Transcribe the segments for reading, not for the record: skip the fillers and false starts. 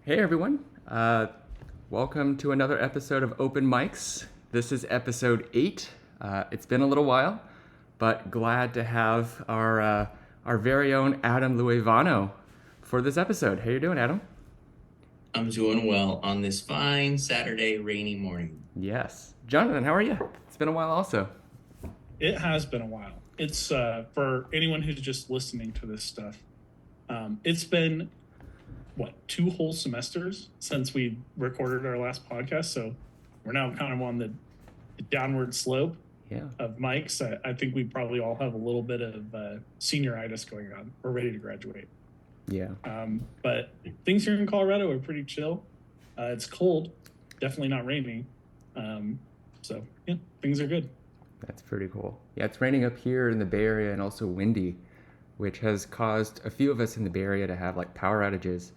Hey everyone, welcome to another episode of Open Mics. This is episode 8. It's been a little while, but glad to have our very own Adam Luevano for this episode. How you doing, Adam? I'm doing well on this fine Saturday rainy morning. Yes. Jonathan, how are you? It's been a while also. It has been a while. It's for anyone who's just listening to this stuff. It's been what, 2 whole semesters since we recorded our last podcast, so we're now kind of on the downward slope Yeah. of mics. I think we probably all have a little bit of senioritis going on. We're ready to graduate. Yeah. But things here in Colorado are pretty chill. It's cold, definitely not rainy. So yeah, things are good. That's pretty cool. Yeah, it's raining up here in the Bay Area and also windy, which has caused a few of us in the Bay Area to have like power outages.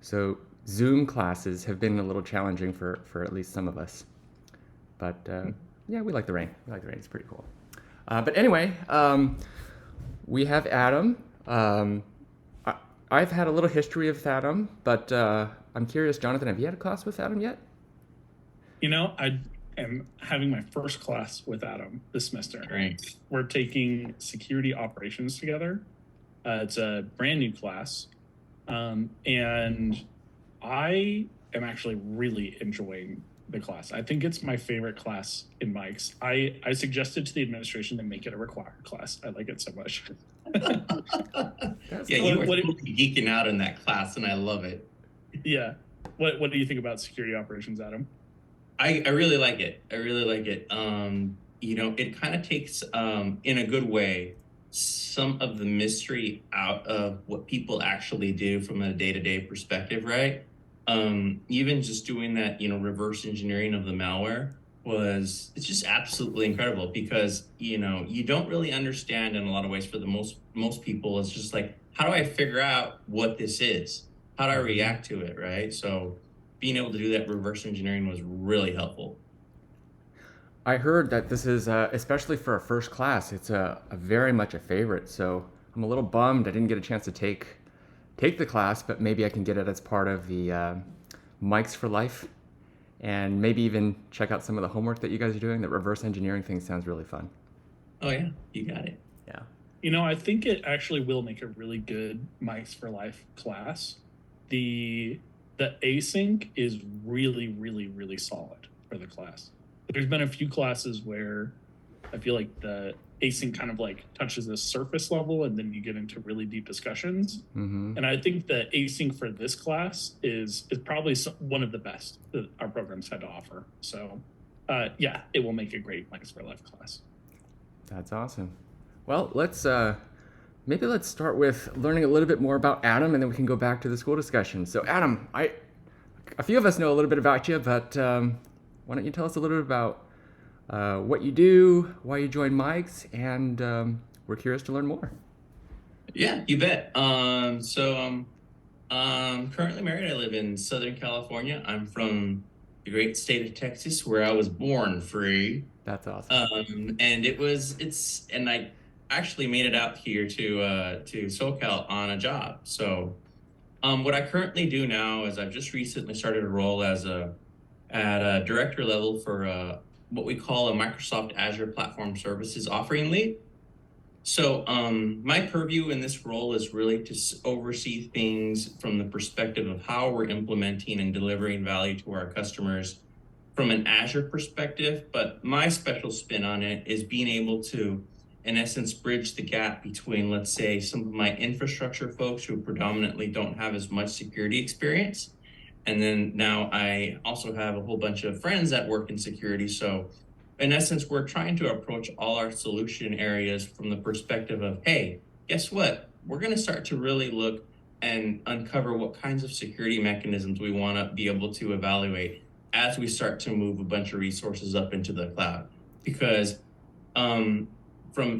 So Zoom classes have been a little challenging for at least some of us. But yeah, we like the rain. We like the rain. It's pretty cool. But anyway, we have Adam. I've had a little history with Adam, but I'm curious, Jonathan, have you had a class with Adam yet? I am having my first class with Adam this semester. Great. We're taking security operations together. It's a brand new class. And I am actually really enjoying the class. I think it's my favorite class in Mike's. I suggested to the administration to make it a required class. I like it so much. Yeah, you were totally geeking out in that class, and I love it. Yeah. What do you think about security operations, Adam? I really like it. I really like it. It kind of takes, in a good way, some of the mystery out of what people actually do from a day-to-day perspective, right? Even just doing that, reverse engineering of the malware it's just absolutely incredible because, you don't really understand in a lot of ways for the most people. It's just like, how do I figure out what this is? How do I react to it, right? So being able to do that reverse engineering was really helpful. I heard that this is, especially for a first class, it's a very much a favorite. So I'm a little bummed I didn't get a chance to take the class, but maybe I can get it as part of the Mics for Life, and maybe even check out some of the homework that you guys are doing. That reverse engineering thing sounds really fun. Oh yeah, you got it. Yeah. I think it actually will make a really good Mics for Life class. The async is really, really, really solid for the class. There's been a few classes where I feel like the async kind of like touches the surface level and then you get into really deep discussions. Mm-hmm. And I think the async for this class is probably one of the best that our programs had to offer. So yeah, it will make a great Mics for Life class. That's awesome. Well, maybe let's start with learning a little bit more about Adam, and then we can go back to the school discussion. So, Adam, a few of us know a little bit about you, but why don't you tell us a little bit about what you do, why you joined Mike's, and we're curious to learn more. Yeah, you bet. I'm currently married. I live in Southern California. I'm from the great state of Texas, where I was born free. That's awesome. And I actually made it out here to SoCal on a job. So, what I currently do now is I've just recently started a role at a director level for what we call a Microsoft Azure Platform Services offering lead. So, my purview in this role is really to oversee things from the perspective of how we're implementing and delivering value to our customers from an Azure perspective. But my special spin on it is being able to, in essence, bridge the gap between, let's say, some of my infrastructure folks who predominantly don't have as much security experience. And then now I also have a whole bunch of friends that work in security. So in essence, we're trying to approach all our solution areas from the perspective of, hey, guess what? We're going to start to really look and uncover what kinds of security mechanisms we want to be able to evaluate as we start to move a bunch of resources up into the cloud. Because from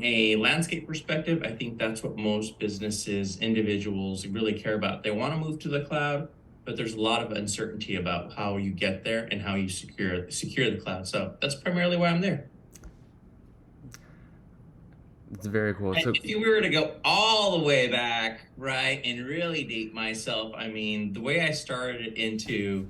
a landscape perspective, I think that's what most businesses, individuals really care about. They want to move to the cloud, but there's a lot of uncertainty about how you get there and how you secure the cloud. So that's primarily why I'm there. It's very cool. And So, if you were to go all the way back, right, and really date myself, I mean, the way I started into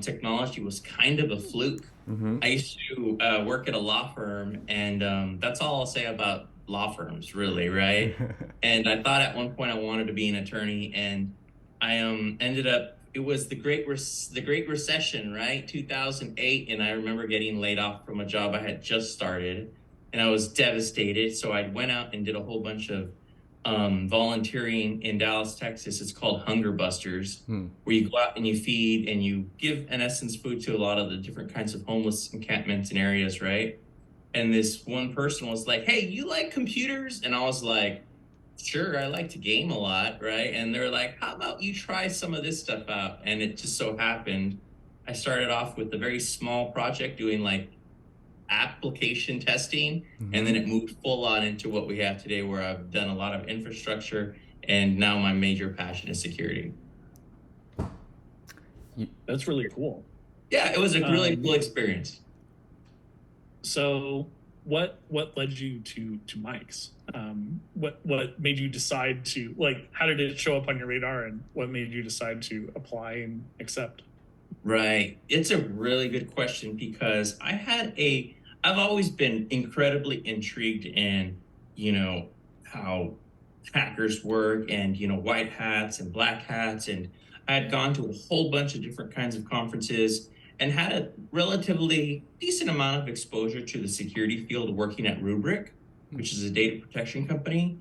technology was kind of a fluke. hmm I used to work at a law firm, and that's all I'll say about law firms, really, right? And I thought at one point I wanted to be an attorney, and I ended up. It was the Great Recession, right, 2008, and I remember getting laid off from a job I had just started, and I was devastated. So I went out and did a whole bunch of volunteering in Dallas, Texas. It's called Hunger Busters, Hmm. where you go out and you feed and you give, in essence, food to a lot of the different kinds of homeless encampments and areas, right? And this one person was like, "Hey, you like computers?" And I was like, "Sure, I like to game a lot, right?" And they're like, "How about you try some of this stuff out?" And it just so happened I started off with a very small project doing like application testing, and hmm then it moved full on into what we have today, where I've done a lot of infrastructure, and now my major passion is security. You, That's really cool. Yeah, it was a really Um, cool experience. so what led you to Mike's? What made you decide to, like, how did it show up on your radar, and what made you decide to apply and accept? Right. It's a really good question because I've always been incredibly intrigued in, how hackers work and, white hats and black hats. And I had gone to a whole bunch of different kinds of conferences and had a relatively decent amount of exposure to the security field working at Rubrik, which is a data protection company.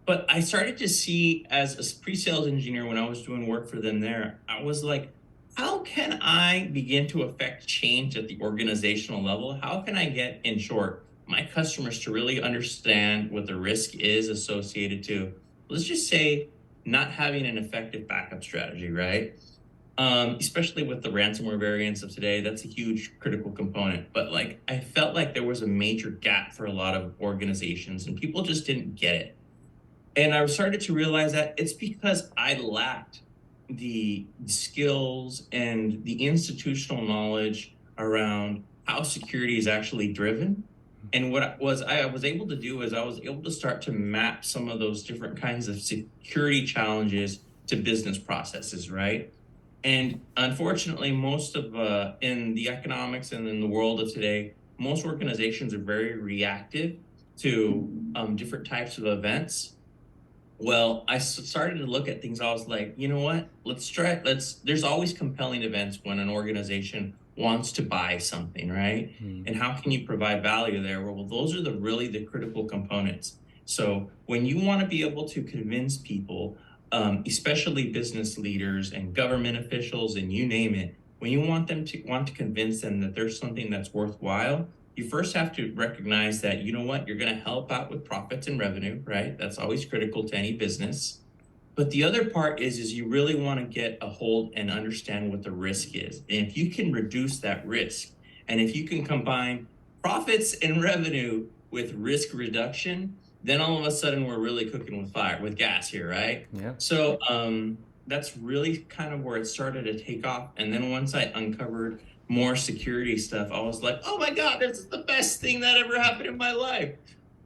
But I started to see as a pre-sales engineer when I was doing work for them there, I was like, how can I begin to affect change at the organizational level? How can I get, in short, my customers to really understand what the risk is associated to, let's just say, not having an effective backup strategy, right? Especially with the ransomware variants of today, that's a huge critical component. But like, I felt like there was a major gap for a lot of organizations, and people just didn't get it. And I started to realize that it's because I lacked the skills and the institutional knowledge around how security is actually driven. And I was able to do is I was able to start to map some of those different kinds of security challenges to business processes, right? And unfortunately, most of in the economics and in the world of today, most organizations are very reactive to different types of events. Well, started to look at things. I was like, you know what? There's always compelling events when an organization wants to buy something, right? hmm And how can you provide value there? Well, those are really the critical components. So when you want to be able to convince people, especially business leaders and government officials and you name it, when you want to convince them that there's something that's worthwhile, you first have to recognize that, you know what, you're going to help out with profits and revenue, right? That's always critical to any business. But the other part is you really want to get a hold and understand what the risk is. And if you can reduce that risk, and if you can combine profits and revenue with risk reduction, then all of a sudden we're really cooking with fire, with gas here, right? yeah. So that's really kind of where it started to take off. And then once I uncovered more security stuff, I was like, oh my God, this is the best thing that ever happened in my life.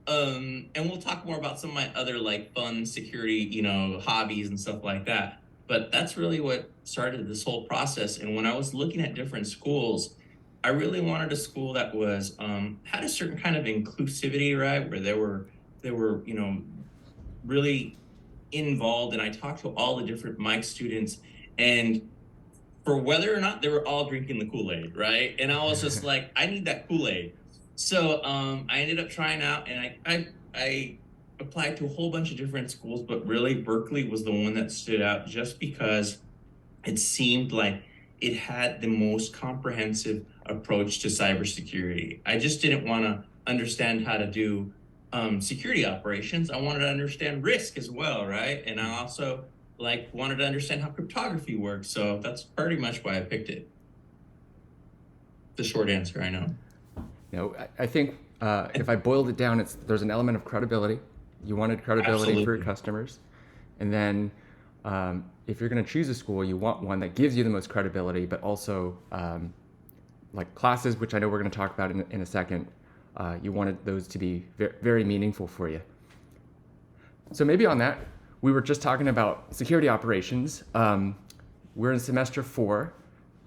And we'll talk more about some of my other like fun security, hobbies and stuff like that. But that's really what started this whole process. And when I was looking at different schools, I really wanted a school that was had a certain kind of inclusivity, right? Where they were, really involved. And I talked to all the different Mike students, and for whether or not they were all drinking the Kool-Aid, right? And I was just like, I need that Kool-Aid. So I ended up trying out, and I applied to a whole bunch of different schools, but really Berkeley was the one that stood out just because it seemed like it had the most comprehensive approach to cybersecurity. I just didn't want to understand how to do security operations. I wanted to understand risk as well, right? And I also wanted to understand how cryptography works. So that's pretty much why I picked it. The short answer, I know. I think if I boiled it down, there's an element of credibility. You wanted credibility for your Absolutely. customers, and then if you're going to choose a school, you want one that gives you the most credibility, but also like classes, which I know we're going to talk about in a second, you wanted those to be very meaningful for you. So maybe on that, we were just talking about security operations. We're in semester 4.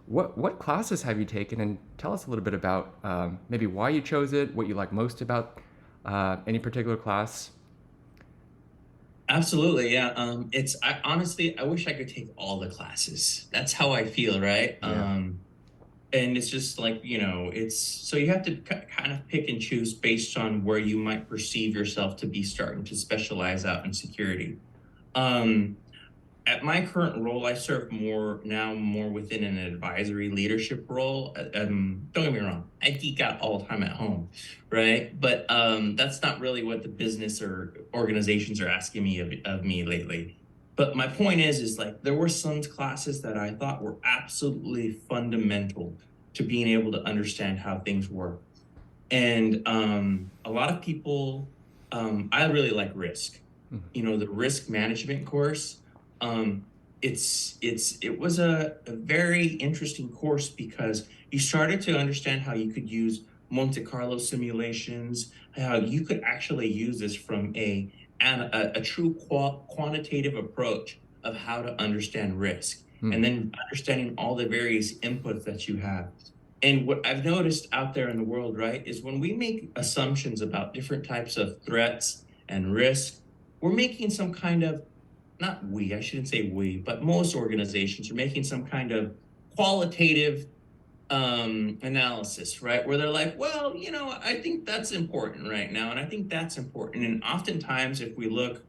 What classes have you taken, and tell us a little bit about maybe why you chose it, what you like most about any particular class? Absolutely, yeah. Honestly, I wish I could take all the classes. That's how I feel, right? Yeah. And it's just like, it's so you have to kind of pick and choose based on where you might perceive yourself to be starting to specialize out in security. Um, at my current role, I serve more within an advisory leadership role. Don't get me wrong, I geek out all the time at home, right? But that's not really what the business or organizations are asking me of me lately. But my point is like there were some classes that I thought were absolutely fundamental to being able to understand how things work. And a lot of people, I really like risk. The risk management course. Um, it was a very interesting course because you started to understand how you could use Monte Carlo simulations, how you could actually use this from a true quantitative approach of how to understand risk, and then understanding all the various inputs that you have. And what I've noticed out there in the world, right, is when we make assumptions about different types of threats and risk, we're making some kind of, not we, I shouldn't say we, but most organizations are making some kind of qualitative analysis, right? Where they're like, well, I think that's important right now, and I think that's important. And oftentimes, if we look,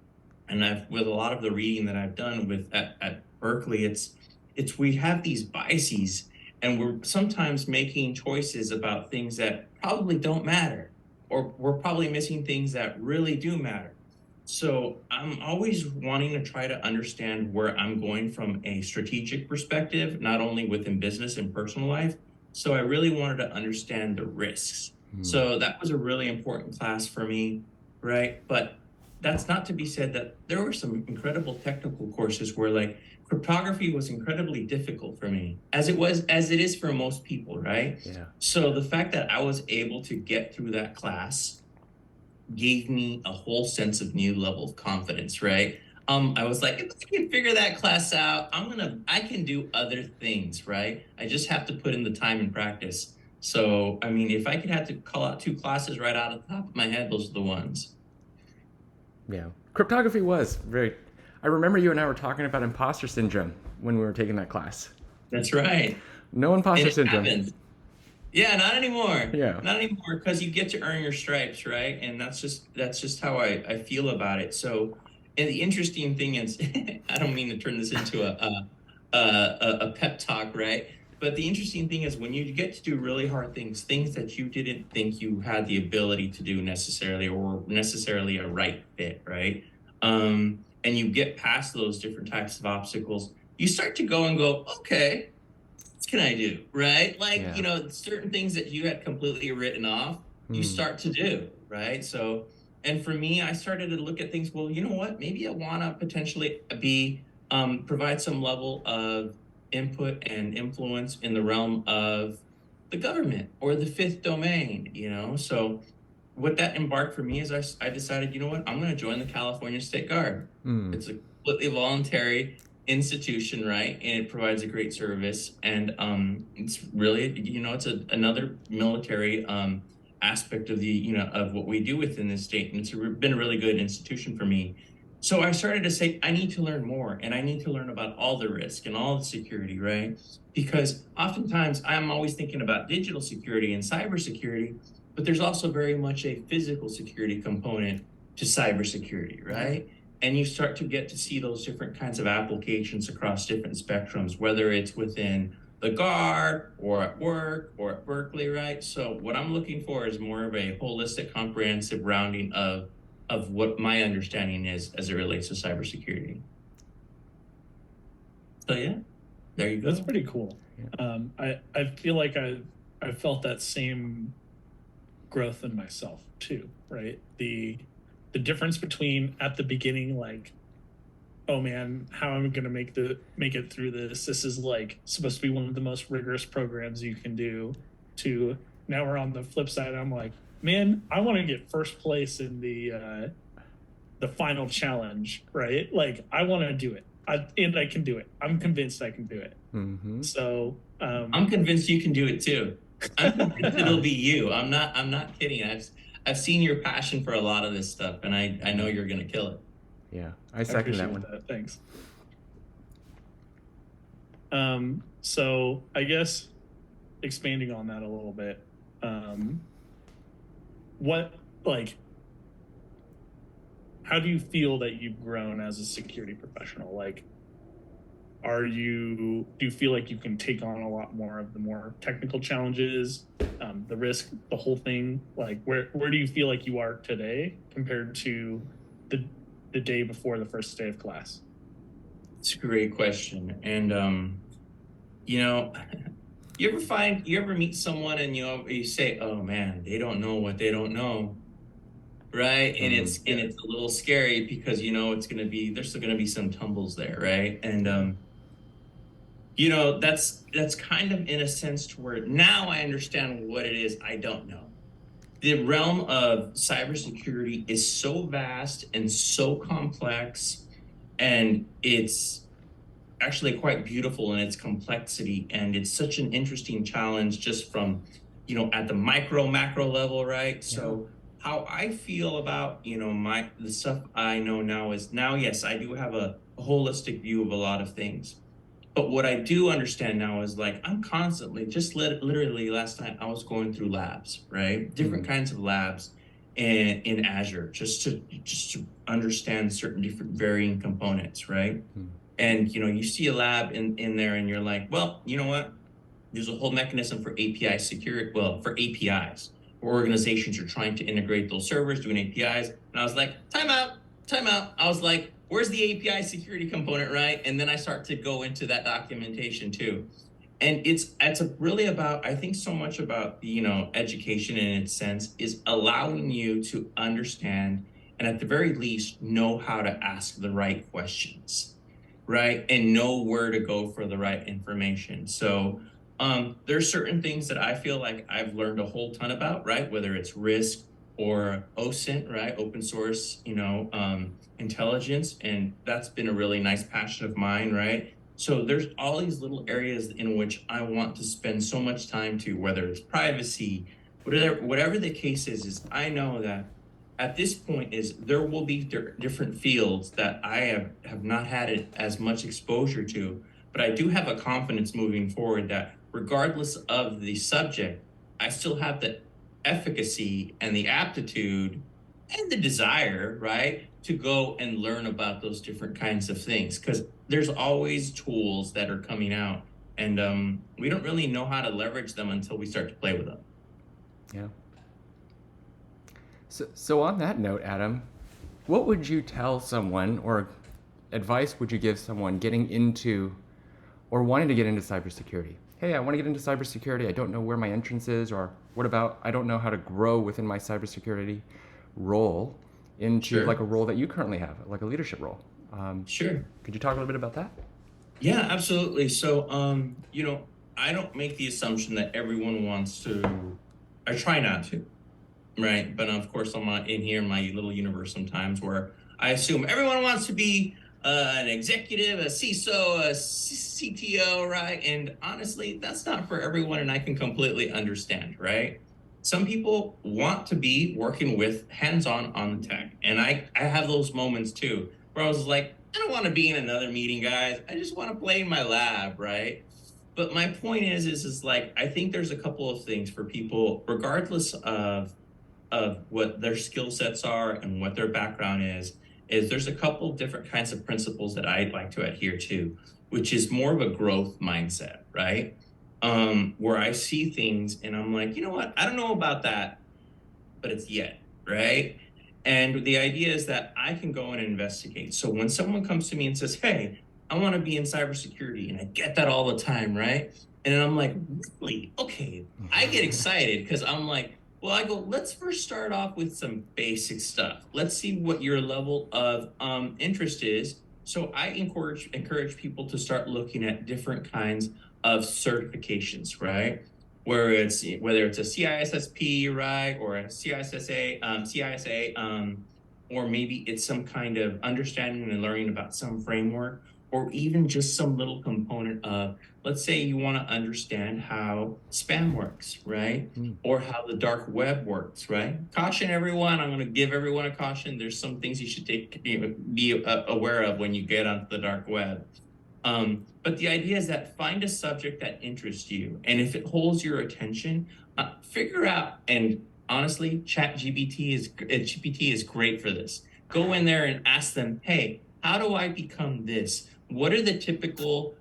and with a lot of the reading that I've done at Berkeley, it's we have these biases, and we're sometimes making choices about things that probably don't matter, or we're probably missing things that really do matter. So I'm always wanting to try to understand where I'm going from a strategic perspective, not only within business and personal life. So I really wanted to understand the risks. So that was a really important class for me, right? But that's not to be said that there were some incredible technical courses where like cryptography was incredibly difficult for me, as it is for most people, right? Yeah. So the fact that I was able to get through that class gave me a whole sense of new level of confidence, right? I was like, if I can figure that class out, I can do other things, right? I just have to put in the time and practice. So, I mean, if I could have to call out 2 classes right out of the top of my head, those are the ones. Yeah. Cryptography was very. I remember you and I were talking about imposter syndrome when we were taking that class. That's right. No imposter And it syndrome. happens. Yeah, not anymore. Yeah. Not anymore, because you get to earn your stripes, right? And that's just how I feel about it. So, and the interesting thing is, I don't mean to turn this into a pep talk, right? But the interesting thing is when you get to do really hard things that you didn't think you had the ability to do necessarily, or necessarily a right fit, right? And you get past those different types of obstacles, you start to go, okay, what can I do? Right? Like, Yeah. certain things that you had completely written off, you start to do, right? So, and for me, I started to look at things, well, you know what? Maybe I want to potentially provide some level of input and influence in the realm of the government or the fifth domain. So, what that embarked for me is I decided, you know what? I'm going to join the California State Guard. It's a completely voluntary institution, right? And it provides a great service. And it's really, it's another military aspect of of what we do within this state. And it's been a really good institution for me. So I started to say, I need to learn more, and I need to learn about all the risk and all the security, right? Because oftentimes I'm always thinking about digital security and cybersecurity, but there's also very much a physical security component to cybersecurity, right? And you start to get to see those different kinds of applications across different spectrums, whether it's within the guard or at work or at Berkeley, right? So what I'm looking for is more of a holistic, comprehensive rounding of what my understanding is as it relates to cybersecurity. So yeah, there you go. That's pretty cool. I feel like I felt that same growth in myself too, right? The difference between at the beginning, like, oh man, how am I going to make it through this? This is like supposed to be one of the most rigorous programs you can do. To now we're on the flip side. I'm like, man, I want to get first place in the final challenge, right? Like I want to do it. And I can do it. I'm convinced I can do it. Mm-hmm. So I'm convinced you can do it too. I'm convinced Yeah. it'll be you. I'm not kidding. I've seen your passion for a lot of this stuff, and I know you're gonna kill it. Yeah, I I second that appreciate one. that. Thanks. So I guess expanding on that a little bit, what like how do you feel that you've grown as a security professional? Like, do you feel like you can take on a lot more of the more technical challenges, the risk, the whole thing? Like, where do you feel like you are today compared to the day before the first day of class? It's a great question, and you know, you ever meet someone and you say, "Oh man, they don't know what they don't know," right? And it's a little scary because it's gonna be there's still gonna be some tumbles there, right? And that's kind of in a sense to where now I understand what it is I don't know. The realm of cybersecurity is so vast and so complex, and it's actually quite beautiful in its complexity. And it's such an interesting challenge just from, at the micro macro level, right? Yeah. So how I feel about, the stuff I know now is now, yes, I do have a holistic view of a lot of things. But what I do understand now is like I'm constantly just literally last night I was going through labs, right? Different kinds of labs in Azure just to understand certain different varying components, right? And you see a lab in there and you're like, well, you know what? There's a whole mechanism for API security, well, for APIs, where organizations are trying to integrate those servers doing APIs. And I was like, time out, time out. I was like, where's the API security component, right? And then I start to go into that documentation too. And it's really about, I think so much about, education in its sense is allowing you to understand and at the very least know how to ask the right questions, right? And know where to go for the right information. So there's certain things that I feel like I've learned a whole ton about, right? Whether it's risk or OSINT, right? Open source, intelligence. And that's been a really nice passion of mine, right? So there's all these little areas in which I want to spend so much time to, whether it's privacy, whatever the case is I know that at this point is there will be different fields that I have not had as much exposure to, but I do have a confidence moving forward that regardless of the subject, I still have the efficacy and the aptitude and the desire, right, to go and learn about those different kinds of things because there's always tools that are coming out, and we don't really know how to leverage them until we start to play with them. Yeah. So on that note, Adam, what would you tell someone or advice would you give someone getting into or wanting to get into cybersecurity? Hey, I want to get into cybersecurity. I don't know where my entrance is, or what about I don't know how to grow within my cybersecurity role into Sure. like a role that you currently have, like a leadership role. Sure. Could you talk a little bit about that? Yeah, absolutely. So, I don't make the assumption that everyone wants to. I try not to, right? But of course, I'm not in here in my little universe sometimes where I assume everyone wants to be an executive, a CISO, a CTO, right? And honestly, that's not for everyone, and I can completely understand, right? Some people want to be working with hands-on on the tech, and I have those moments too where I was like, I don't want to be in another meeting, guys. I just want to play in my lab, right? But my point is like I think there's a couple of things for people, regardless of what their skill sets are and what their background is there's a couple different kinds of principles that I'd like to adhere to, which is more of a growth mindset, right? Where I see things and I'm like, you know what? I don't know about that, but it's yet, right? And the idea is that I can go and investigate. So when someone comes to me and says, hey, I want to be in cybersecurity, and I get that all the time, right? And I'm like, really? Okay. I get excited because I'm like, well, I go, let's first start off with some basic stuff. Let's see what your level of interest is. So I encourage people to start looking at different kinds of certifications, right? whether it's a CISSP, right, or a CISA, or maybe it's some kind of understanding and learning about some framework, or even just some little component of, let's say you want to understand how spam works, right? Mm. Or how the dark web works, right? Caution everyone, I'm going to give everyone a caution. There's some things you should be aware of when you get onto the dark web. But the idea is that find a subject that interests you, and if it holds your attention, figure out. And honestly, GPT is great for this. Go in there and ask them, "Hey, how do I become this? What are the typical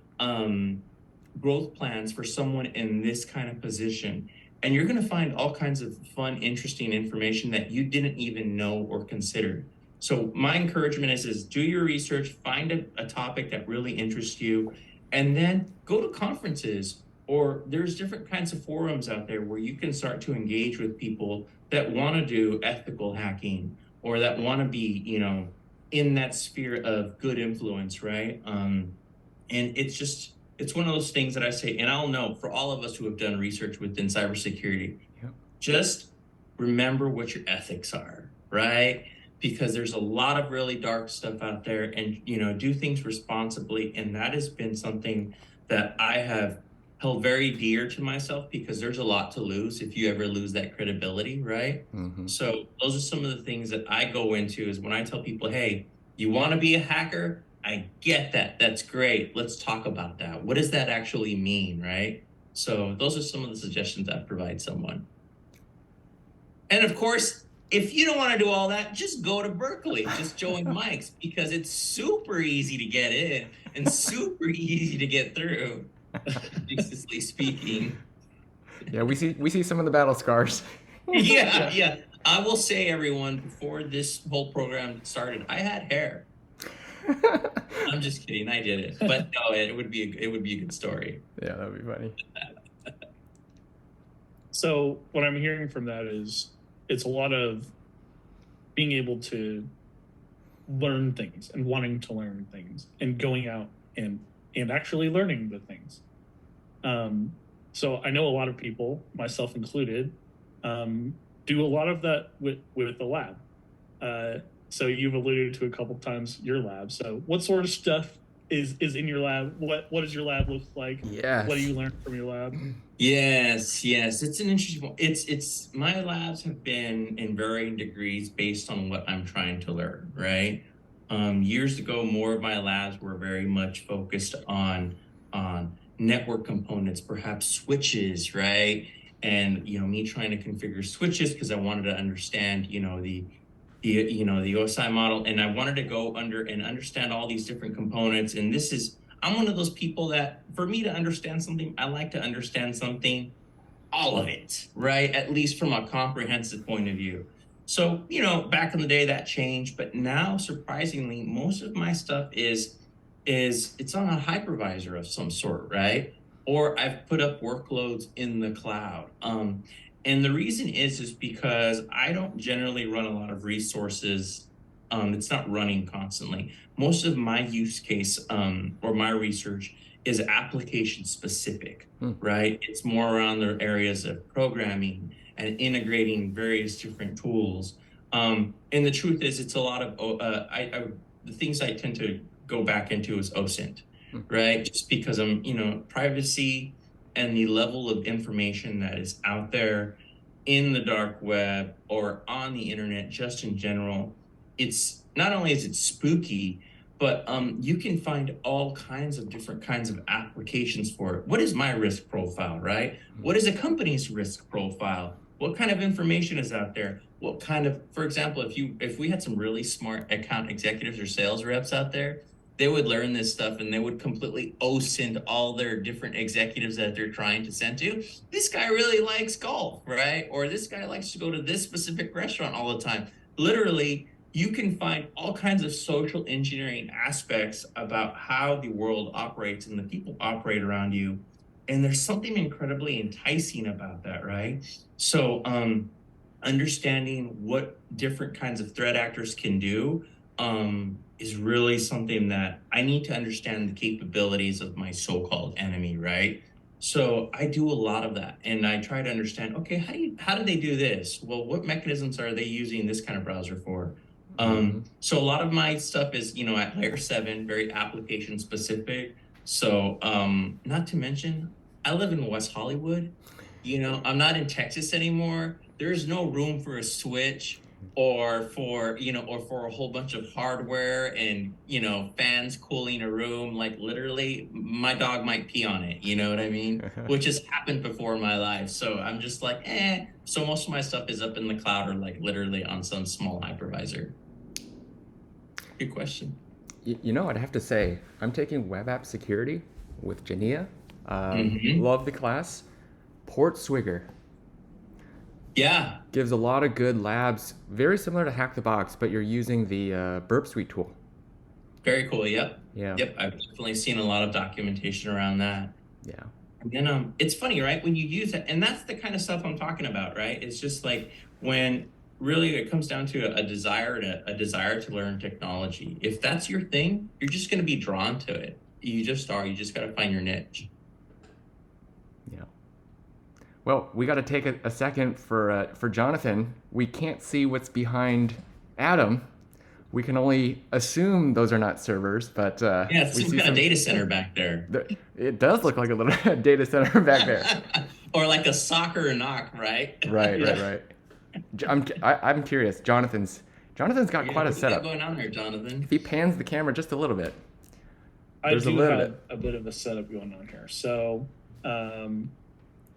growth plans for someone in this kind of position?" And you're going to find all kinds of fun, interesting information that you didn't even know or consider. So my encouragement is do your research, find a topic that really interests you, and then go to conferences, or there's different kinds of forums out there where you can start to engage with people that want to do ethical hacking, or that want to be, in that sphere of good influence, right? And it's one of those things that I say, and I'll know for all of us who have done research within cybersecurity, Yep. just remember what your ethics are, right? Because there's a lot of really dark stuff out there, and do things responsibly. And that has been something that I have held very dear to myself, because there's a lot to lose if you ever lose that credibility, right? Mm-hmm. So those are some of the things that I go into, is when I tell people, hey, you want to be a hacker? I get that. That's great. Let's talk about that. What does that actually mean, right? So those are some of the suggestions I provide someone. And of course, if you don't want to do all that, just go to Berkeley, just join Mike's, because it's super easy to get in and super easy to get through, basically speaking. Yeah, we see some of the battle scars. Yeah. I will say, everyone, before this whole program started, I had hair. I'm just kidding. I did it, but no, it would be a good story. Yeah, that would be funny. So what I'm hearing from that is it's a lot of being able to learn things and wanting to learn things and going out and actually learning the things. So I know a lot of people, myself included, do a lot of that with the lab. So you've alluded to a couple times your lab. So what sort of stuff is in your lab? What does your lab look like? Yes. What do you learn from your lab? Yes. It's an interesting one. It's my labs have been in varying degrees based on what I'm trying to learn, right? Years ago, more of my labs were very much focused on network components, perhaps switches, right? And me trying to configure switches because I wanted to understand, the OSI model, and I wanted to go under and understand all these different components. And I'm one of those people that, for me to understand something, I like to understand something, all of it, right? At least from a comprehensive point of view. So, back in the day that changed, but now, surprisingly, most of my stuff is it's on a hypervisor of some sort, right? Or I've put up workloads in the cloud. And the reason is because I don't generally run a lot of resources. It's not running constantly. Most of my use case, or my research, is application specific, right? It's more around the areas of programming and integrating various different tools. And the truth is, it's a lot of the things I tend to go back into is OSINT, right? Just because privacy and the level of information that is out there in the dark web or on the internet, just in general, it's not only is it spooky, but you can find all kinds of different kinds of applications for it. What is my risk profile, right? What is a company's risk profile? What kind of information is out there? What kind of, for example, if we had some really smart account executives or sales reps out there, they would learn this stuff and they would completely OSINT all their different executives that they're trying to send to. This guy really likes golf, right? Or this guy likes to go to this specific restaurant all the time. Literally, you can find all kinds of social engineering aspects about how the world operates and the people operate around you. And there's something incredibly enticing about that, right? So understanding what different kinds of threat actors can do is really something that I need to understand the capabilities of my so-called enemy, right? So I do a lot of that, and I try to understand, okay, how do they do this? Well, what mechanisms are they using this kind of browser for? So a lot of my stuff is, at layer 7, very application specific. So not to mention, I live in West Hollywood. I'm not in Texas anymore. There's no room for a switch or for a whole bunch of hardware and fans cooling a room. Like literally my dog might pee on it, you know what I mean, which has happened before in my life. So I'm just like, so most of my stuff is up in the cloud or like literally on some small hypervisor. Good question. I'd have to say, I'm taking web app security with Jania. Hmm. Love the class. Port Swigger Yeah, gives a lot of good labs, very similar to Hack the Box, but you're using the Burp Suite tool. very cool. Yep. Yeah, Yep, I've definitely seen a lot of documentation around that. yeah. And then it's funny, right? When you use it, and that's the kind of stuff I'm talking about, right? It's just like when really it comes down to a desire to learn technology. If that's your thing, you're just going to be drawn to it. You just are. You just got to find your niche. Yeah. Well, we got to take a second for Jonathan. We can't see what's behind Adam. We can only assume those are not servers, but Yeah, it's we some see kind of some. data center back there. It does look like a little data center back there. Or like a soccer knock, right? Right, right, Yeah. right. I'm curious. Jonathan's got Yeah, quite a what do you got setup. going on there, Jonathan? If he pans the camera just a little bit, I there's a do little have bit. a bit of a setup going on here. So,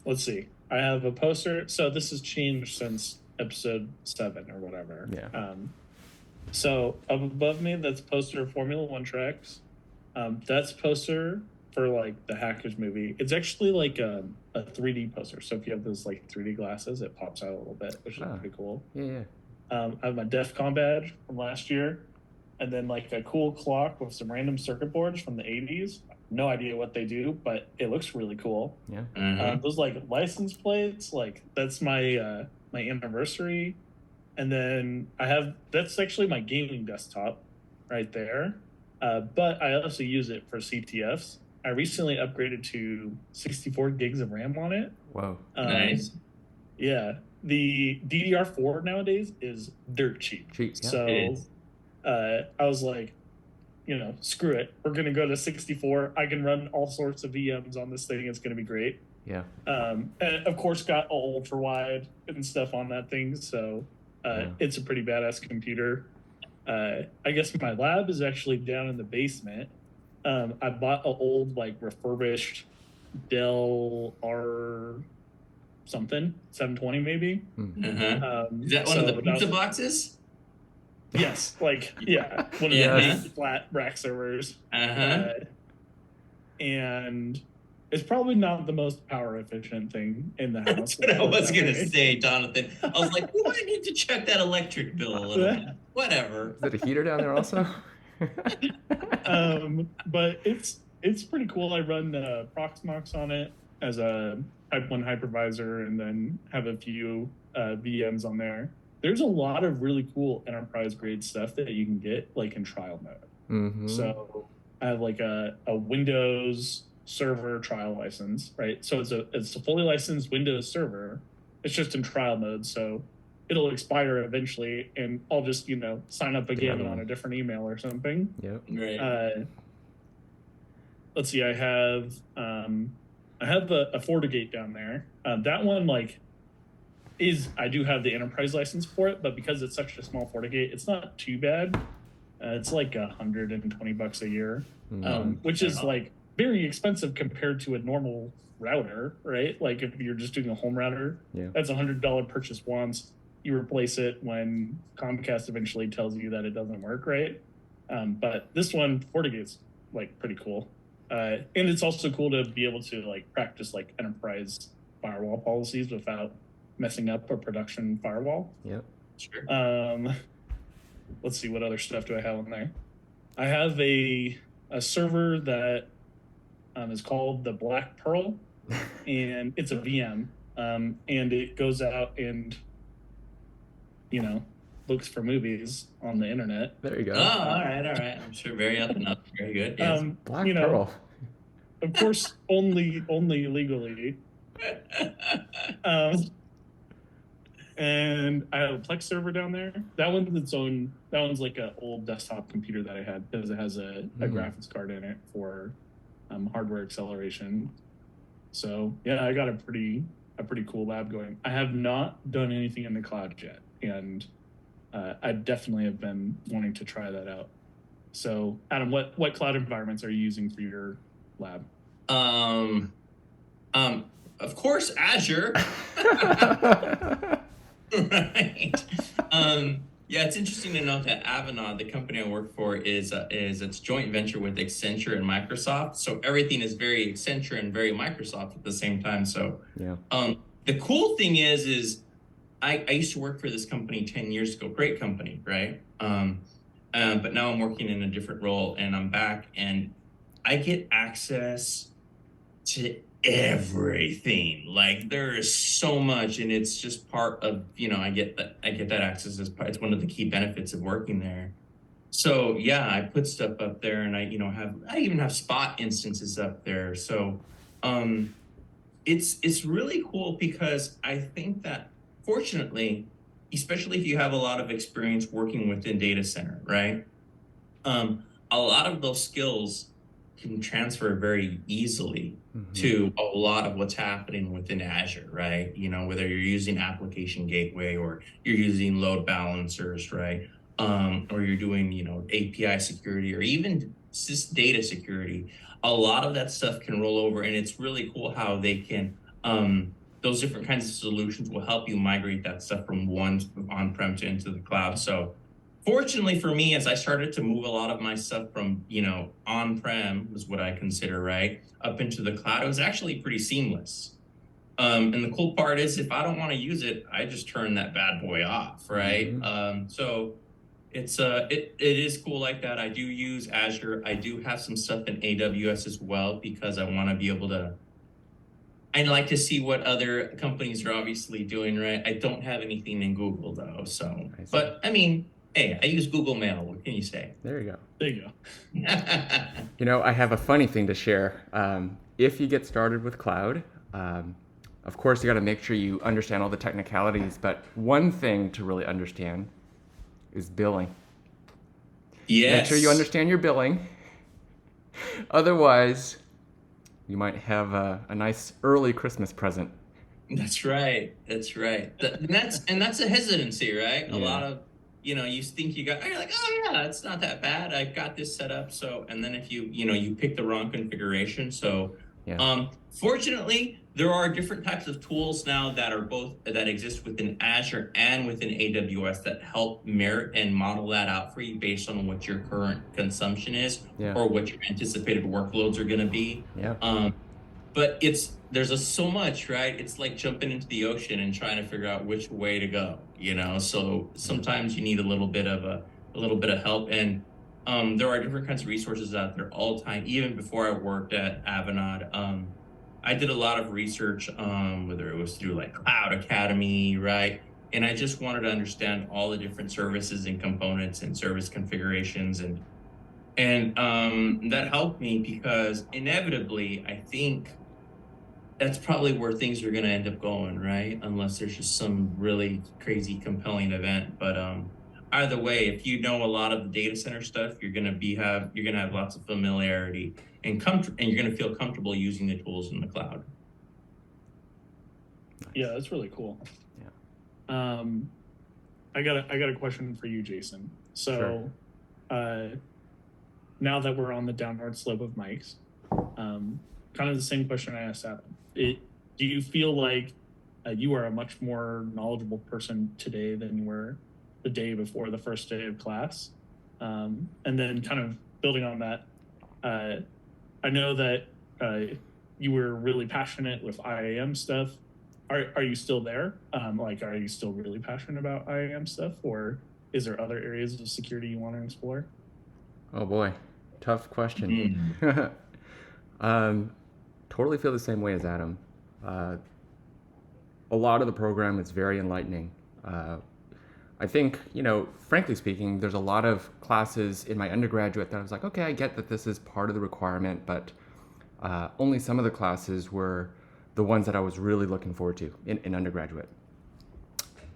let's see. I have a poster. So this has changed since episode 7 or whatever. Yeah. So up above me, that's poster of Formula One tracks. That's poster for like the Hackers movie. It's actually like a 3D poster. So if you have those like 3D glasses, it pops out a little bit, which is pretty cool. Yeah, yeah. I have my DEF CON badge from last year, and then like a cool clock with some random circuit boards from the 80s. No idea what they do, but it looks really cool. Yeah. Those like license plates, like that's my my anniversary. And then that's actually my gaming desktop right there. But I also use it for CTFs. I recently upgraded to 64 gigs of RAM on it. Whoa. Nice. Yeah. The DDR4 nowadays is dirt cheap. Cheap. Yeah. So It is. I was like, screw it. We're going to go to 64. I can run all sorts of VMs on this thing. It's going to be great. Yeah. And of course, got ultra wide and stuff on that thing. So it's a pretty badass computer. I guess my lab is actually down in the basement. I bought an old, like, refurbished Dell R something, 720 maybe. Is that one of the pizza boxes? Yes, like, yeah, one of the flat rack servers. And it's probably not the most power efficient thing in the house. That's what I was going to say, Jonathan. I was like, well, I need to check that electric bill a little bit. Whatever. Is it a heater down there also? But it's pretty cool. I run Proxmox on it as a Type 1 hypervisor and then have a few VMs on there. There's a lot of really cool enterprise grade stuff that you can get like in trial mode. So I have like a Windows server trial license, right? So it's a fully licensed Windows server. It's just in trial mode, so it'll expire eventually, and I'll just sign up again on a different email or something. Yep. Right. Let's see. I have a FortiGate down there. That one I do have the enterprise license for it, but because it's such a small FortiGate, it's not too bad. It's like $120 a year, which is like very expensive compared to a normal router, right? Like if you're just doing a home router, that's $100 purchase once. You replace it when Comcast eventually tells you that it doesn't work, right? But this one, FortiGate's like pretty cool. And it's also cool to be able to like practice like enterprise firewall policies without messing up a production firewall. Yep. Sure. Let's see, what other stuff do I have on there? I have a server that is called the Black Pearl, and it's a VM, and it goes out and looks for movies on the internet. There you go. Oh, all right. I'm sure very up and up. Very good. Yes. Black Pearl. of course, only legally. Um, and I have a Plex server down there. That one's its own. That one's like an old desktop computer that I had because it has a graphics card in it for hardware acceleration. So yeah, I got a pretty cool lab going. I have not done anything in the cloud yet, and I definitely have been wanting to try that out. So Adam, what cloud environments are you using for your lab? Of course, Azure. Right. Yeah, it's interesting to note that Avande, the company I work for, is its joint venture with Accenture and Microsoft. So everything is very Accenture and very Microsoft at the same time. So Yeah. The cool thing is I used to work for this company 10 years ago. Great company, right? But now I'm working in a different role, and I'm back, and I get access to everything. Like, there is so much, and it's just part of, I get that access as part. It's one of the key benefits of working there. So yeah, I put stuff up there, and I even have Spot instances up there. So it's really cool because I think that, fortunately, especially if you have a lot of experience working within data center, right? A lot of those skills can transfer very easily to a lot of what's happening within Azure, right? Whether you're using application gateway or you're using load balancers, right? Or you're doing, API security or even sys data security. A lot of that stuff can roll over, and it's really cool how they can, those different kinds of solutions will help you migrate that stuff from one on-prem to into the cloud. So fortunately for me, as I started to move a lot of my stuff from, on-prem is what I consider, right, up into the cloud, it was actually pretty seamless. And the cool part is, if I don't want to use it, I just turn that bad boy off, right? So it is cool like that. I do use Azure. I do have some stuff in AWS as well because I want to be able to. I like to see what other companies are obviously doing, right? I don't have anything in Google though, so. But I mean, hey, I use Google Mail. What can you say? There you go. There you go. I have a funny thing to share. If you get started with cloud, of course, you got to make sure you understand all the technicalities. But one thing to really understand is billing. Yes. Make sure you understand your billing. Otherwise, you might have a nice early Christmas present. That's right. That's right. And that's a hesitancy, right? Yeah. A lot of, you think you're like, oh yeah, it's not that bad. I've got this set up. So, and then if you pick the wrong configuration. So, fortunately, there are different types of tools now that exist within Azure and within AWS that help merit and model that out for you based on what your current consumption is or what your anticipated workloads are going to be. But there's so much, right? It's like jumping into the ocean and trying to figure out which way to go, So sometimes you need a little bit of help, and there are different kinds of resources out there all the time. Even before I worked at Avande, I did a lot of research, whether it was through like Cloud Academy, right? And I just wanted to understand all the different services and components and service configurations, and that helped me because inevitably, I think that's probably where things are going to end up going, right? Unless there's just some really crazy, compelling event. But either way, if you know a lot of the data center stuff, you're going to have lots of familiarity and you're going to feel comfortable using the tools in the cloud. Yeah, that's really cool. Yeah. I got a question for you, Jason. So, now that we're on the downward slope of mics, kind of the same question I asked Adam. Do you feel like you are a much more knowledgeable person today than you were the day before the first day of class? And then kind of building on that, I know that you were really passionate with IAM stuff. Are you still there? Are you still really passionate about IAM stuff, or is there other areas of security you want to explore? Oh boy, tough question. Totally feel the same way as Adam. A lot of the program is very enlightening. I think, frankly speaking, there's a lot of classes in my undergraduate that I was like, okay, I get that this is part of the requirement, but only some of the classes were the ones that I was really looking forward to in undergraduate.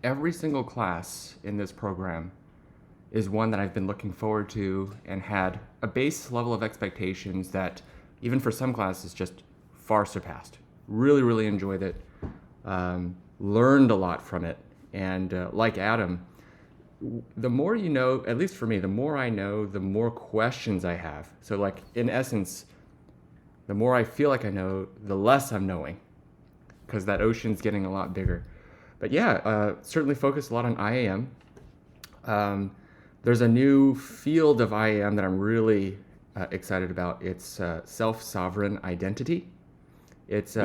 Every single class in this program is one that I've been looking forward to and had a base level of expectations that, even for some classes, just far surpassed. Really, really enjoyed it. Learned a lot from it. And like Adam, the more you know, at least for me, the more I know, the more questions I have. So, like, in essence, the more I feel like I know, the less I'm knowing, because that ocean's getting a lot bigger. But yeah, certainly focused a lot on IAM. There's a new field of IAM that I'm really excited about. It's self-sovereign identity. It's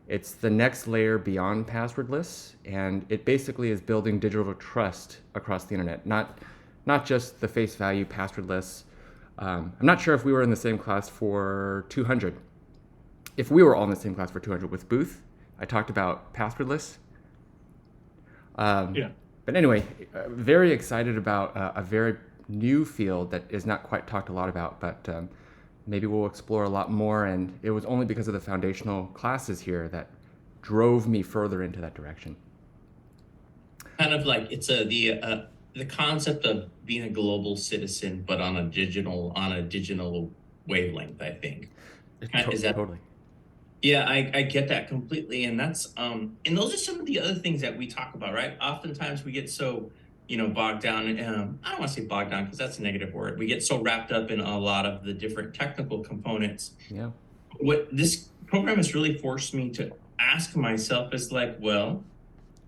it's the next layer beyond passwordless, and it basically is building digital trust across the internet, not just the face value passwordless. I'm not sure if we were in the same class for 200. If we were all in the same class for 200 with Booth, I talked about passwordless. Yeah. But anyway, very excited about a very new field that is not quite talked a lot about, but maybe we'll explore a lot more. And it was only because of the foundational classes here that drove me further into that direction. Kind of like it's the concept of being a global citizen, but on a digital wavelength, I think. Is that Totally. Yeah, I get that completely. And that's and those are some of the other things that we talk about, right? Oftentimes we get so, bogged down. I don't want to say bogged down because that's a negative word. We get so wrapped up in a lot of the different technical components. Yeah. What this program has really forced me to ask myself is like, well,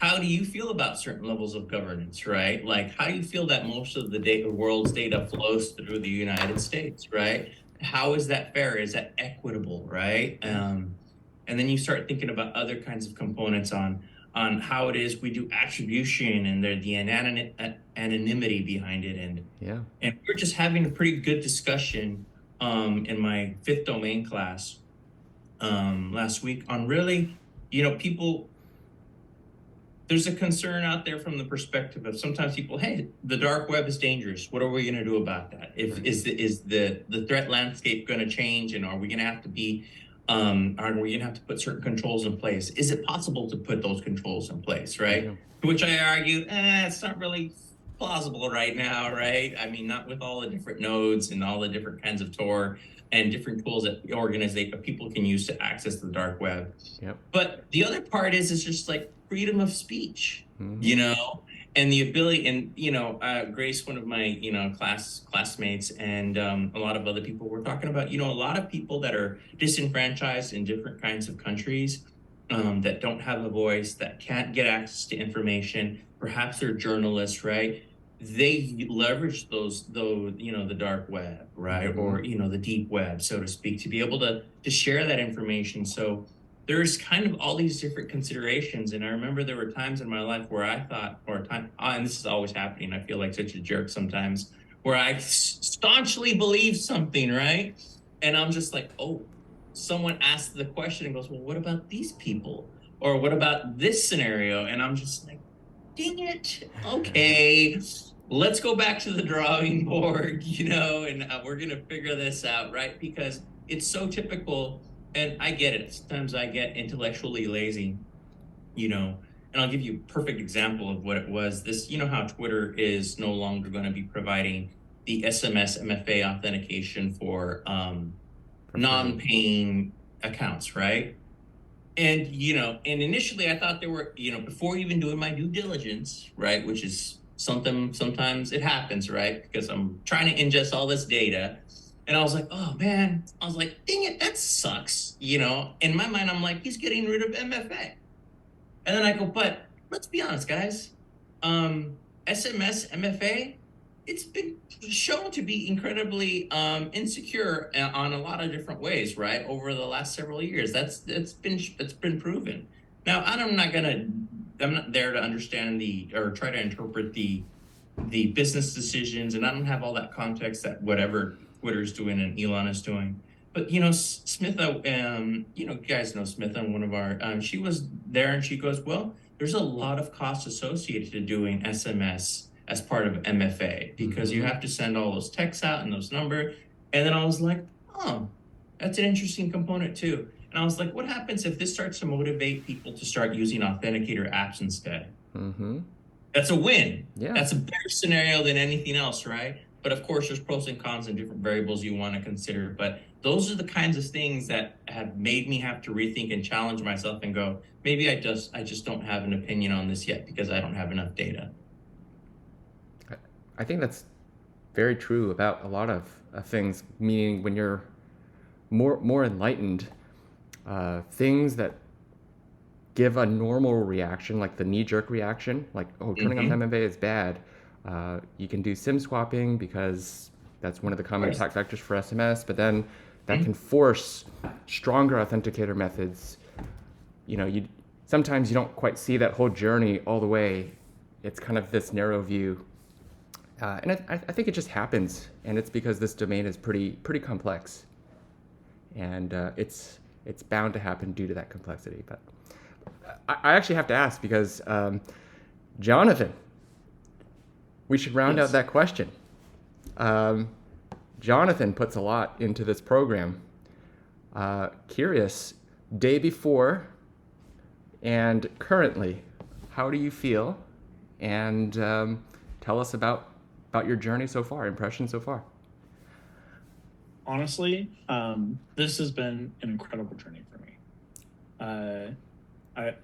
how do you feel about certain levels of governance, right? Like, how do you feel that most of the world's data flows through the United States, right? How is that fair? Is that equitable, right? And then you start thinking about other kinds of components on how it is we do attribution and the anonymity behind it, and we're just having a pretty good discussion in my fifth domain class last week on really, people. There's a concern out there from the perspective of sometimes people, hey, the dark web is dangerous. What are we going to do about that? Is the threat landscape going to change, and are we going to have to put certain controls in place? Is it possible to put those controls in place, right? Yeah. To which I argue, it's not really plausible right now, right? I mean, not with all the different nodes and all the different kinds of Tor and different tools that people can use to access the dark web. Yep. But the other part is just like freedom of speech, and the ability, and Grace, one of my classmates, and a lot of other people were talking about, a lot of people that are disenfranchised in different kinds of countries, that don't have a voice, that can't get access to information. Perhaps they're journalists, right? They leverage the dark web, right? Or, the deep web, so to speak, to be able to share that information. So there's kind of all these different considerations. And I remember there were times in my life where I thought, and this is always happening, I feel like such a jerk sometimes, where I staunchly believe something, right? And I'm just like, oh, someone asked the question and goes, well, what about these people? Or what about this scenario? And I'm just like, dang it. Okay, let's go back to the drawing board, and we're going to figure this out, right? Because it's so typical. And I get it. Sometimes I get intellectually lazy, and I'll give you a perfect example of what it was. This, how Twitter is no longer going to be providing the SMS MFA authentication for non-paying accounts, right? And, and initially I thought there were, before even doing my due diligence, right, which is something, sometimes it happens, right? Because I'm trying to ingest all this data. And I was like, oh man, I was like, dang it, that sucks. In my mind, I'm like, he's getting rid of MFA. And then I go, but let's be honest, guys. SMS MFA, it's been shown to be incredibly insecure on a lot of different ways, right? Over the last several years, it's been proven. Now, I'm not there to understand or try to interpret the business decisions, and I don't have all that context that whatever Twitter's doing and Elon is doing. But Smitha, you guys know Smitha, one of our, she was there and she goes, well, there's a lot of costs associated to doing SMS as part of MFA because you have to send all those texts out and those numbers. And then I was like, oh, That's an interesting component too. And I was like, what happens if this starts to motivate people to start using authenticator apps instead? Mm-hmm. That's a win. Yeah. That's a better scenario than anything else, right? But of course, there's pros and cons and different variables you want to consider. But those are the kinds of things that have made me have to rethink and challenge myself and go, maybe I just don't have an opinion on this yet because I don't have enough data. I think that's very true about a lot of things. Meaning, when you're more enlightened, things that give a normal reaction, like the knee-jerk reaction, like, oh, turning off Mm-hmm. MMA is bad. You can do SIM swapping because that's one of the Of common course. attack vectors for SMS, but then that Mhm. can force stronger authenticator methods. You sometimes you don't quite see that whole journey all the way. It's kind of this narrow view, and I think it just happens, and it's because this domain is pretty complex, and it's bound to happen due to that complexity. But I actually have to ask because Jonathan, we should round out Yes. that question. Um, Jonathan puts a lot into this program. Curious, day before and currently, how do you feel? And tell us about your journey so far, impressions so far. Honestly, this has been an incredible journey for me. Uh,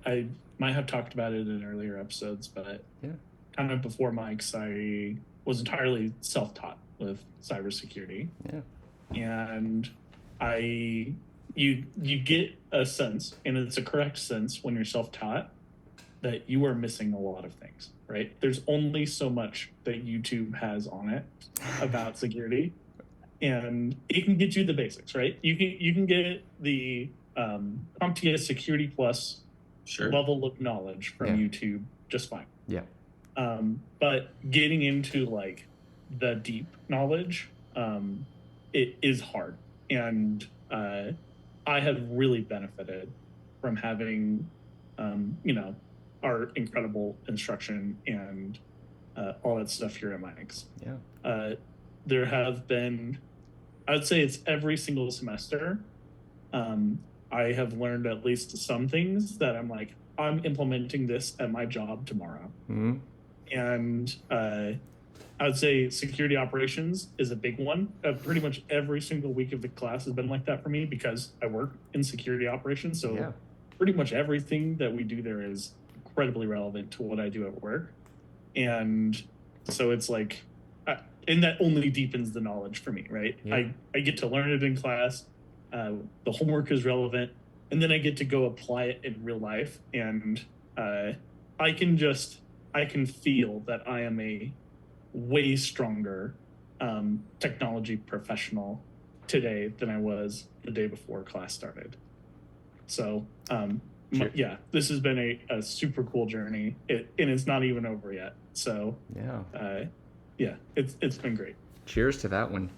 I might have talked about it in earlier episodes, but Yeah. kind of before Mike's, I was entirely self-taught with cybersecurity, Yeah. and I you get a sense, and it's a correct sense when you're self-taught, that you are missing a lot of things, right? There's only so much that YouTube has on it about security, and it can get you the basics, right? You can get the CompTIA Security Plus Sure. level of knowledge from Yeah. YouTube just fine. Yeah. But getting into like the deep knowledge, it is hard, and I have really benefited from having, our incredible instruction and all that stuff here at Mike's. Yeah. There have been, I'd say it's every single semester. I have learned at least some things that I'm like, I'm implementing this at my job tomorrow. Mm-hmm. And I would say security operations is a big one. Pretty much every single week of the class has been like that for me because I work in security operations. So Yeah. pretty much everything that we do there is incredibly relevant to what I do at work. And so it's like, and that only deepens the knowledge for me, right? Yeah. I get to learn it in class. The homework is relevant. And then I get to go apply it in real life. And I can feel that I am a way stronger technology professional today than I was the day before class started. So, Sure. yeah, this has been a super cool journey, and it's not even over yet. So, Yeah. yeah, it's been great. Cheers to that one.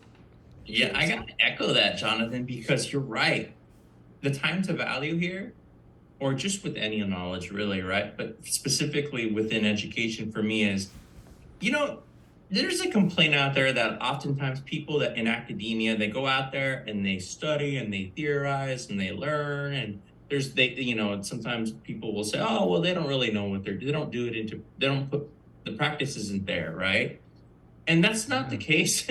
Yeah, I got to echo that, Jonathan, because you're right. The time to value here, or just with any knowledge, really, right? But specifically within education for me is, there's a complaint out there that oftentimes people that in academia, they go out there and they study and they theorize and they learn. And sometimes people will say, oh, well, they don't really know what they don't do it they don't put, the practice isn't there, right? And that's not the case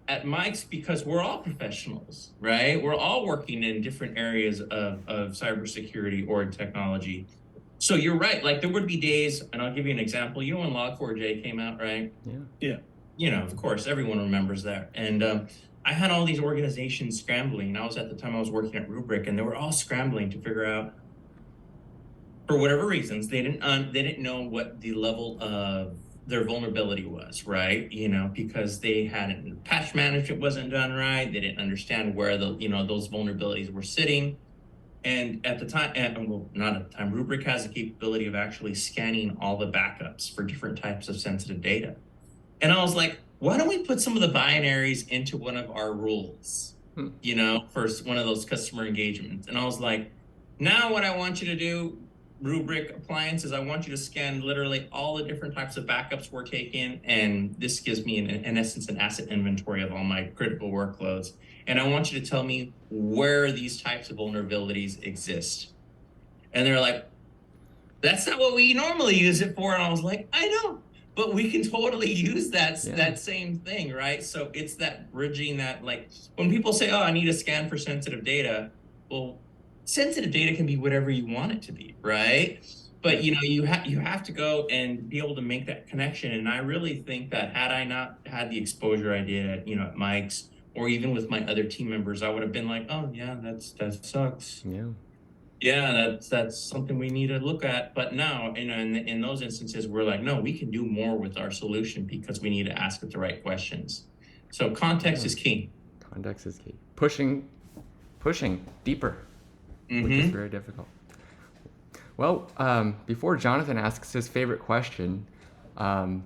at Mike's because we're all professionals, right? We're all working in different areas of cybersecurity or technology. So you're right. Like there would be days, and I'll give you an example. When Log4j came out, right? Yeah. Of course, everyone remembers that. And I had all these organizations scrambling. I was at the time I was working at Rubrik, and they were all scrambling to figure out, for whatever reasons, they didn't know what the level of their vulnerability was, right? Because they hadn't patch management wasn't done right. They didn't understand where those vulnerabilities were sitting. And at the time, well, not at the time, Rubrik has the capability of actually scanning all the backups for different types of sensitive data. And I was like, why don't we put some of the binaries into one of our rules, for one of those customer engagements? And I was like, now what I want you to do, rubric appliances. I want you to scan literally all the different types of backups we're taking. And this gives me, in essence, an asset inventory of all my critical workloads. And I want you to tell me where these types of vulnerabilities exist. And they're like, that's not what we normally use it for. And I was like, I know, but we can totally use that same thing, right? So it's that bridging that, like, when people say, oh, I need a scan for sensitive data. Well, sensitive data can be whatever you want it to be, right? But you have to go and be able to make that connection. And I really think that had I not had the exposure I did at Mike's, or even with my other team members, I would have been like, oh yeah, that sucks. Yeah. Yeah, that's something we need to look at. But now, in those instances, we're like, no, we can do more with our solution because we need to ask it the right questions. So context is key. Context is key. Pushing deeper, which is very difficult. Well, before Jonathan asks his favorite question, are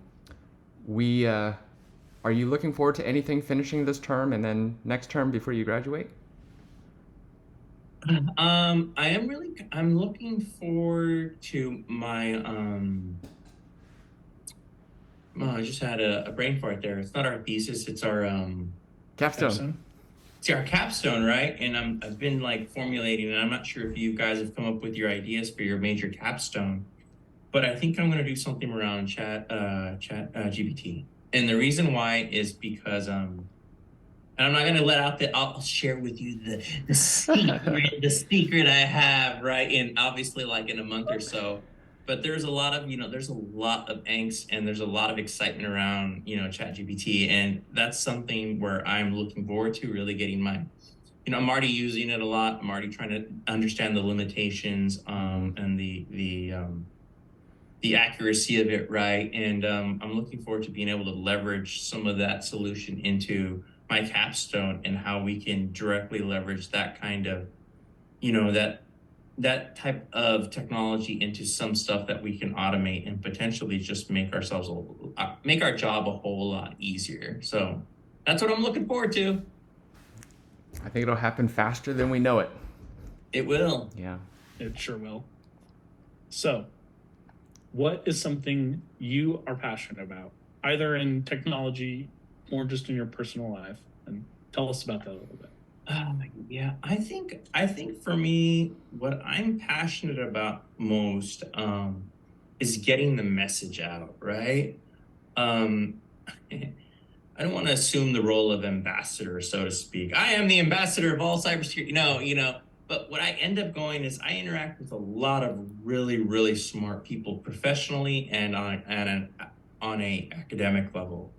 you looking forward to anything finishing this term and then next term before you graduate? I'm looking forward to my I just had a brain fart there. It's not our thesis, it's our Capstone. It's our capstone, right? And I've been like formulating, and I'm not sure if you guys have come up with your ideas for your major capstone, but I think I'm going to do something around chat GPT. And the reason why is because and I'm not going to let out I'll share with you the secret, the secret I have, right? And obviously like in a month or so. But there's a lot of angst, and there's a lot of excitement around, chat GPT. And that's something where I'm looking forward to really getting I'm already using it a lot. I'm already trying to understand the limitations and the accuracy of it, right? And I'm looking forward to being able to leverage some of that solution into my capstone, and how we can directly leverage that kind of, that type of technology into some stuff that we can automate and potentially just make our job a whole lot easier. So that's what I'm looking forward to. I think it'll happen faster than we know it. It will. Yeah. It sure will. So, what is something you are passionate about, either in technology or just in your personal life? And tell us about that a little bit. Yeah, I think for me, what I'm passionate about most is getting the message out, right? I don't want to assume the role of ambassador, so to speak. I am the ambassador of all cybersecurity. No, but what I end up going is I interact with a lot of really, really smart people professionally and on a academic level.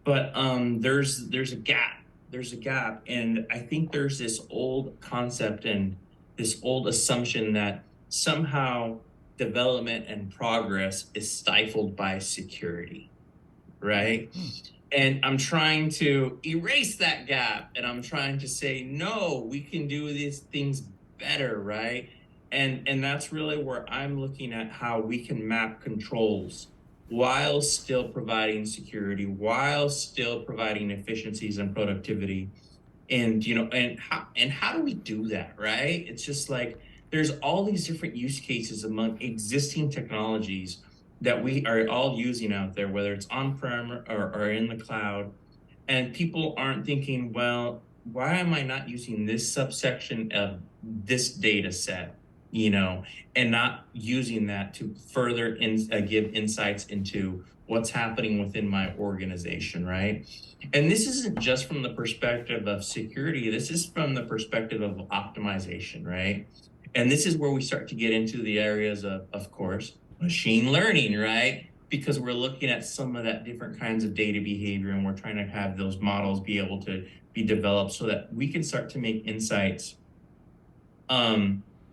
But there's a gap. And I think there's this old concept and this old assumption that somehow development and progress is stifled by security, right? And I'm trying to erase that gap, and I'm trying to say, no, we can do these things better, right? And that's really where I'm looking at how we can map controls while still providing security, while still providing efficiencies and productivity. And how do we do that, right? It's just like there's all these different use cases among existing technologies that we are all using out there, whether it's on-prem or in the cloud. And people aren't thinking, well, why am I not using this subsection of this data set? And not using that to further give insights into what's happening within my organization, right? And this isn't just from the perspective of security. This is from the perspective of optimization, right? And this is where we start to get into the areas of course, machine learning, right? Because we're looking at some of that different kinds of data behavior, and we're trying to have those models be able to be developed so that we can start to make insights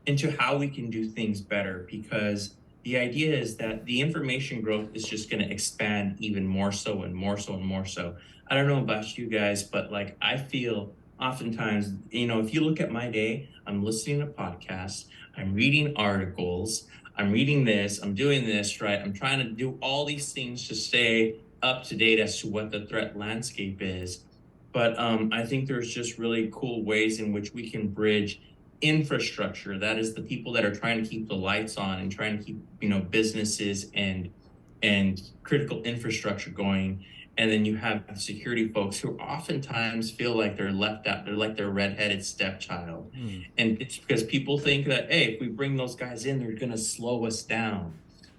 into how we can do things better, because the idea is that the information growth is just going to expand even more so and more so and more so. I don't know about you guys, but like I feel oftentimes, if you look at my day, I'm listening to podcasts, I'm reading articles, I'm reading this, I'm doing this, right? I'm trying to do all these things to stay up to date as to what the threat landscape is. But I think there's just really cool ways in which we can bridge infrastructure. That is the people that are trying to keep the lights on and trying to keep, businesses and critical infrastructure going. And then you have security folks who oftentimes feel like they're left out. They're like their redheaded stepchild. Hmm. And it's because people think that, hey, if we bring those guys in, they're going to slow us down.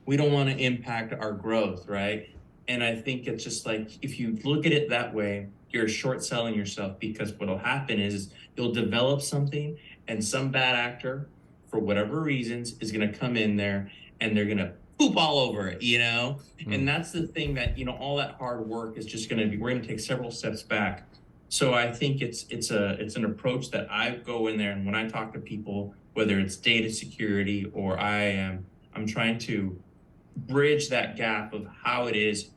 We don't want to impact our growth, right? And I think it's just like, if you look at it that way, you're short selling yourself, because what'll happen is you'll develop something, and some bad actor, for whatever reasons, is going to come in there and they're going to poop all over it, Hmm. And that's the thing that, all that hard work is just going to be, we're going to take several steps back. So I think it's an approach that I go in there, and when I talk to people, whether it's data security or I'm trying to bridge that gap of how it is,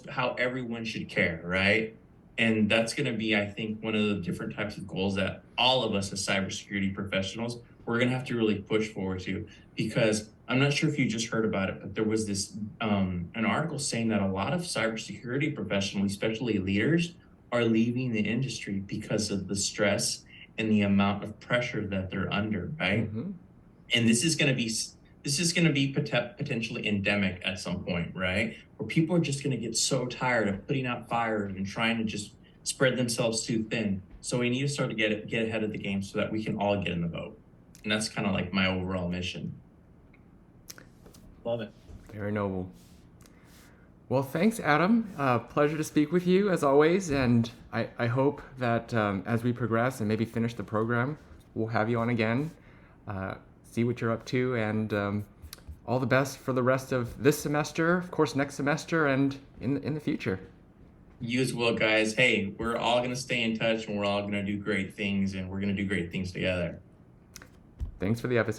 how everyone should care, right? And that's going to be, I think, one of the different types of goals that all of us as cybersecurity professionals, we're going to have to really push forward to. Because I'm not sure if you just heard about it, but there was this an article saying that a lot of cybersecurity professionals, especially leaders, are leaving the industry because of the stress and the amount of pressure that they're under, right? Mm-hmm. And this is going to be potentially endemic at some point, right? Where people are just going to get so tired of putting out fires and trying to just spread themselves too thin. So we need to start to get ahead of the game so that we can all get in the boat. And that's kind of like my overall mission. Love it. Very noble. Well, thanks, Adam. Pleasure to speak with you as always. And I hope that as we progress and maybe finish the program, we'll have you on again, see what you're up to, and all the best for the rest of this semester, of course, next semester, and in the future. You as well, guys. Hey, we're all going to stay in touch, and we're all going to do great things, and we're going to do great things together. Thanks for the episode.